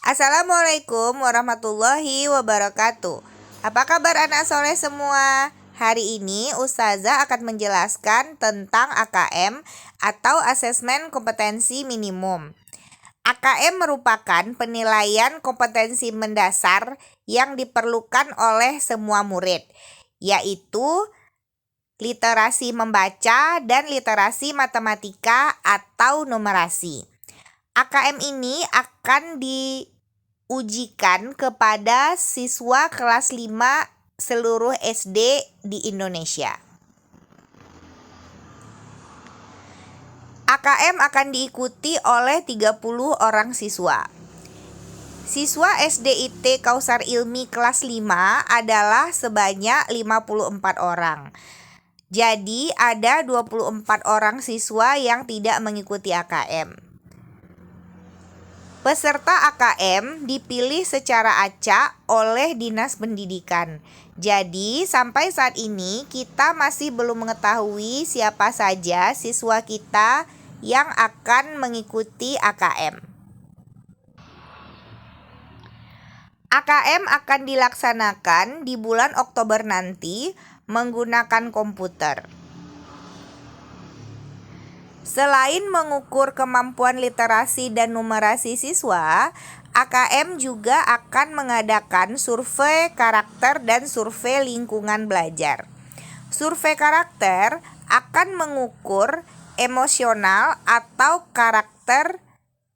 Assalamualaikum warahmatullahi wabarakatuh. Apa kabar anak soleh semua? Hari ini Ustazah akan menjelaskan tentang AKM atau Asesmen Kompetensi Minimum. AKM merupakan penilaian kompetensi mendasar yang diperlukan oleh semua murid, yaitu literasi membaca dan literasi matematika atau numerasi. AKM ini akan diujikan kepada siswa kelas 5 seluruh SD di Indonesia. AKM akan diikuti oleh 30 orang siswa. Siswa SDIT Kausar Ilmi kelas 5 adalah sebanyak 54 orang. Jadi ada 24 orang siswa yang tidak mengikuti AKM. Peserta AKM dipilih secara acak oleh Dinas Pendidikan. Jadi sampai saat ini kita masih belum mengetahui siapa saja siswa kita yang akan mengikuti AKM. AKM akan dilaksanakan di bulan Oktober nanti menggunakan komputer. Selain mengukur kemampuan literasi dan numerasi siswa, AKM juga akan mengadakan survei karakter dan survei lingkungan belajar. Survei karakter akan mengukur emosional atau karakter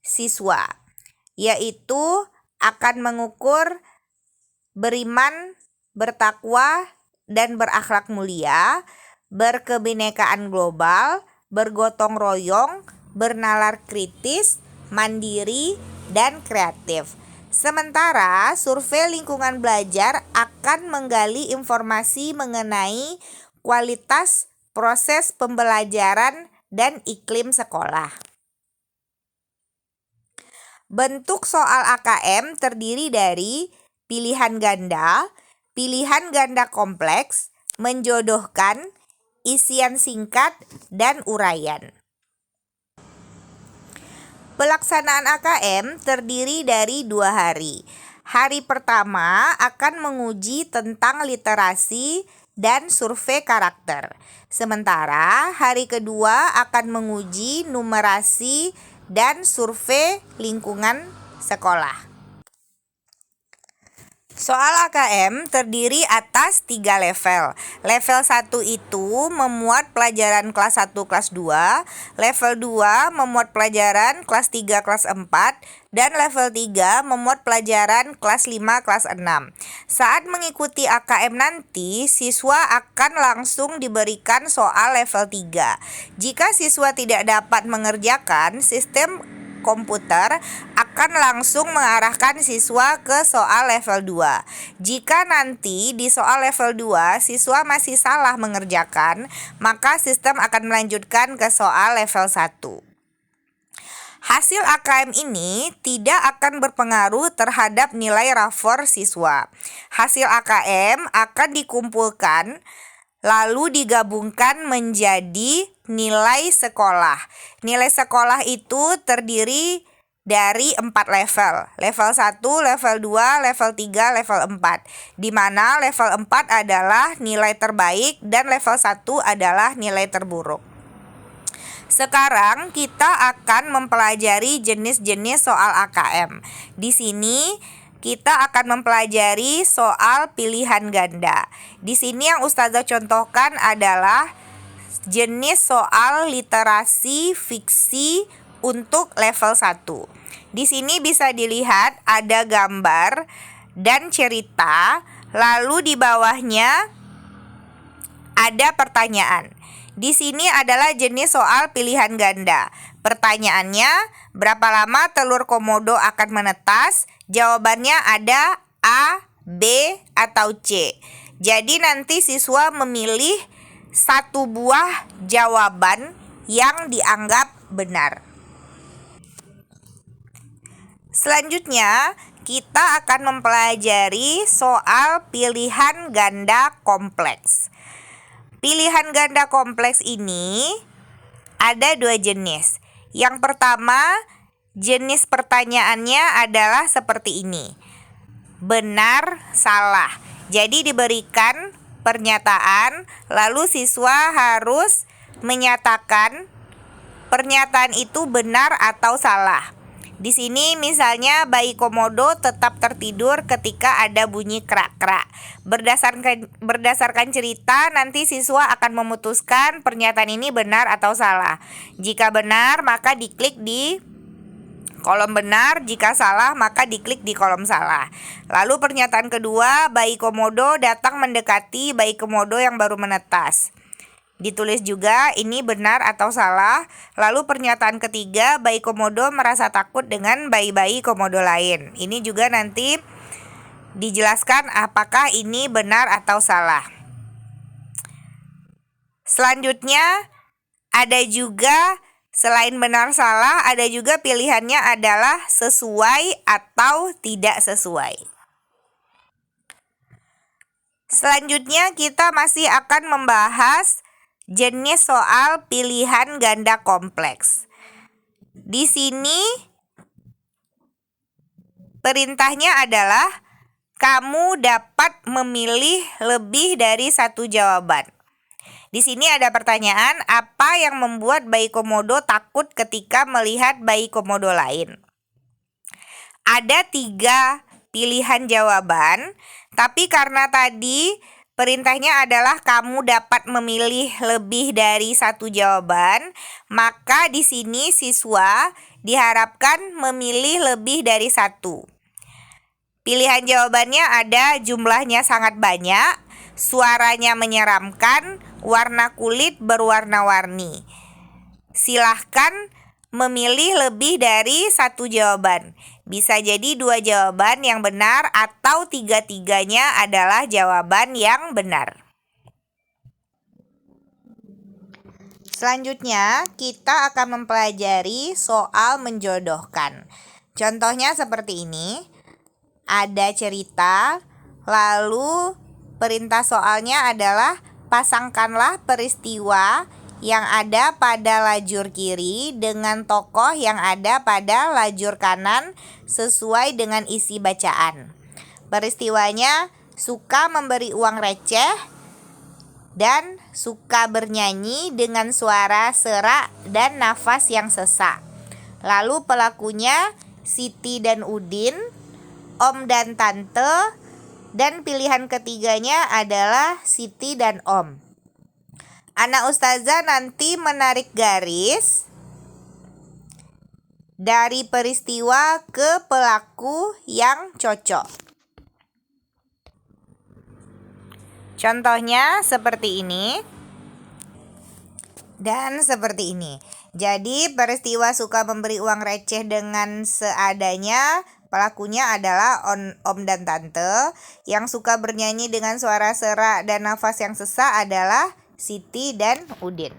siswa, yaitu akan mengukur beriman, bertakwa, dan berakhlak mulia, berkebinekaan global, bergotong royong, bernalar kritis, mandiri, dan kreatif. Sementara survei lingkungan belajar akan menggali informasi mengenai kualitas proses pembelajaran dan iklim sekolah. Bentuk soal AKM terdiri dari pilihan ganda kompleks, menjodohkan, isian singkat, dan uraian. Pelaksanaan AKM terdiri dari 2 hari. Hari pertama akan menguji tentang literasi dan survei karakter. Sementara hari kedua akan menguji numerasi dan survei lingkungan sekolah. Soal AKM terdiri atas 3 level. Level 1 itu memuat pelajaran kelas 1, kelas 2. Level 2 memuat pelajaran kelas 3, kelas 4. Dan level 3 memuat pelajaran kelas 5, kelas 6. Saat mengikuti AKM nanti, siswa akan langsung diberikan soal level 3. Jika siswa tidak dapat mengerjakan, sistem komputer akan langsung mengarahkan siswa ke soal level 2. Jika nanti di soal level 2 siswa masih salah mengerjakan, maka sistem akan melanjutkan ke soal level 1. Hasil AKM ini tidak akan berpengaruh terhadap nilai rapor siswa. Hasil AKM akan dikumpulkan lalu digabungkan menjadi nilai sekolah. Nilai sekolah itu terdiri dari 4 level. Level 1, level 2, level 3, level 4. Di mana level 4 adalah nilai terbaik dan level 1 adalah nilai terburuk. Sekarang kita akan mempelajari jenis-jenis soal AKM. Di sini kita akan mempelajari soal pilihan ganda. Di sini yang Ustazah contohkan adalah jenis soal literasi fiksi untuk level 1. Di sini bisa dilihat ada gambar dan cerita, lalu di bawahnya ada pertanyaan. Di sini adalah jenis soal pilihan ganda. Pertanyaannya, berapa lama telur komodo akan menetas? Jawabannya ada A, B, atau C. Jadi nanti siswa memilih satu buah jawaban yang dianggap benar. Selanjutnya, kita akan mempelajari soal pilihan ganda kompleks. Pilihan ganda kompleks ini ada 2 jenis. Yang pertama, Jenis pertanyaannya adalah seperti ini. Benar, salah. Jadi diberikan pernyataan, lalu siswa harus menyatakan pernyataan itu benar atau salah. Di sini misalnya bayi komodo tetap tertidur ketika ada bunyi krak-krak. Berdasarkan cerita, nanti siswa akan memutuskan pernyataan ini benar atau salah. Jika benar, maka diklik di kolom benar, jika salah maka diklik di kolom salah. Lalu pernyataan kedua, bayi komodo datang mendekati bayi komodo yang baru menetas. Ditulis juga ini benar atau salah. Lalu pernyataan ketiga, bayi komodo merasa takut dengan bayi-bayi komodo lain. Ini juga nanti dijelaskan apakah ini benar atau salah. Selanjutnya ada juga selain benar salah, ada juga pilihannya adalah sesuai atau tidak sesuai. Selanjutnya kita masih akan membahas jenis soal pilihan ganda kompleks. Di sini perintahnya adalah kamu dapat memilih lebih dari satu jawaban. Di sini ada pertanyaan, apa yang membuat bayi komodo takut ketika melihat bayi komodo lain? Ada 3 pilihan jawaban, tapi karena tadi perintahnya adalah kamu dapat memilih lebih dari satu jawaban, maka di sini siswa diharapkan memilih lebih dari satu. Pilihan jawabannya ada jumlahnya sangat banyak, suaranya menyeramkan, warna kulit berwarna-warni. Silahkan memilih lebih dari satu jawaban. Bisa jadi 2 jawaban yang benar atau 3-tiganya adalah jawaban yang benar. Selanjutnya, kita akan mempelajari soal menjodohkan. Contohnya seperti ini. Ada cerita, lalu perintah soalnya adalah pasangkanlah peristiwa yang ada pada lajur kiri dengan tokoh yang ada pada lajur kanan sesuai dengan isi bacaan. Peristiwanya suka memberi uang receh dan suka bernyanyi dengan suara serak dan nafas yang sesak. Lalu pelakunya Siti dan Udin, Om dan Tante, dan pilihan ketiganya adalah Siti dan Om. Anak Ustazah nanti menarik garis dari peristiwa ke pelaku yang cocok. Contohnya seperti ini dan seperti ini. Jadi peristiwa suka memberi uang receh dengan seadanya, pelakunya adalah Om dan Tante. Yang suka bernyanyi dengan suara serak dan nafas yang sesak adalah Siti dan Udin.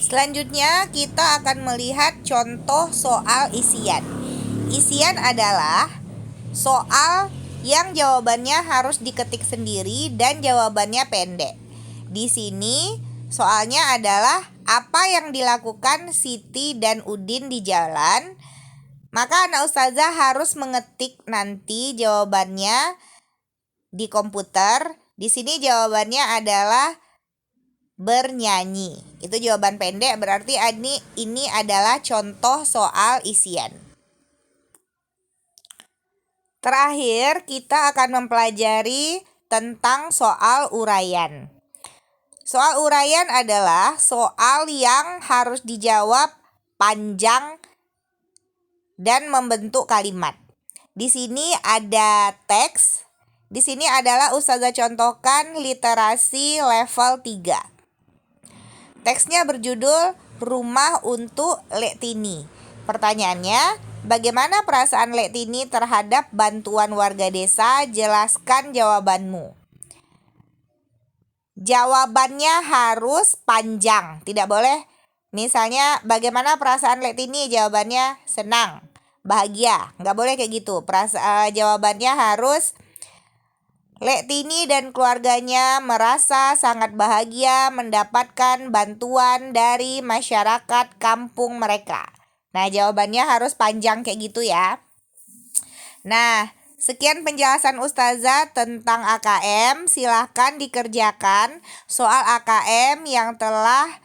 Selanjutnya kita akan melihat contoh soal isian. Isian adalah soal yang jawabannya harus diketik sendiri dan jawabannya pendek. Di sini soalnya adalah apa yang dilakukan Siti dan Udin di jalan. Maka anak Ustazah harus mengetik nanti jawabannya di komputer. Di sini jawabannya adalah bernyanyi. Itu jawaban pendek, berarti ini adalah contoh soal isian. Terakhir, kita akan mempelajari tentang soal uraian. Soal uraian adalah soal yang harus dijawab panjang dan membentuk kalimat. Di sini ada teks. Di sini adalah Ustazah contohkan literasi level 3. Teksnya berjudul Rumah untuk Lektini. Pertanyaannya, bagaimana perasaan Lektini terhadap bantuan warga desa? Jelaskan jawabanmu. Jawabannya harus panjang, tidak boleh. Misalnya, bagaimana perasaan Lektini? Jawabannya senang, bahagia. Nggak boleh kayak gitu. Jawabannya harus Lek Tini dan keluarganya merasa sangat bahagia mendapatkan bantuan dari masyarakat kampung mereka. Nah, jawabannya harus panjang kayak gitu ya. Nah, sekian penjelasan Ustazah tentang AKM. Silahkan dikerjakan soal AKM yang telah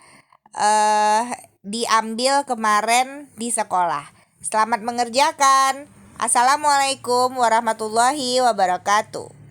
diambil kemarin di sekolah. Selamat mengerjakan. Assalamualaikum warahmatullahi wabarakatuh.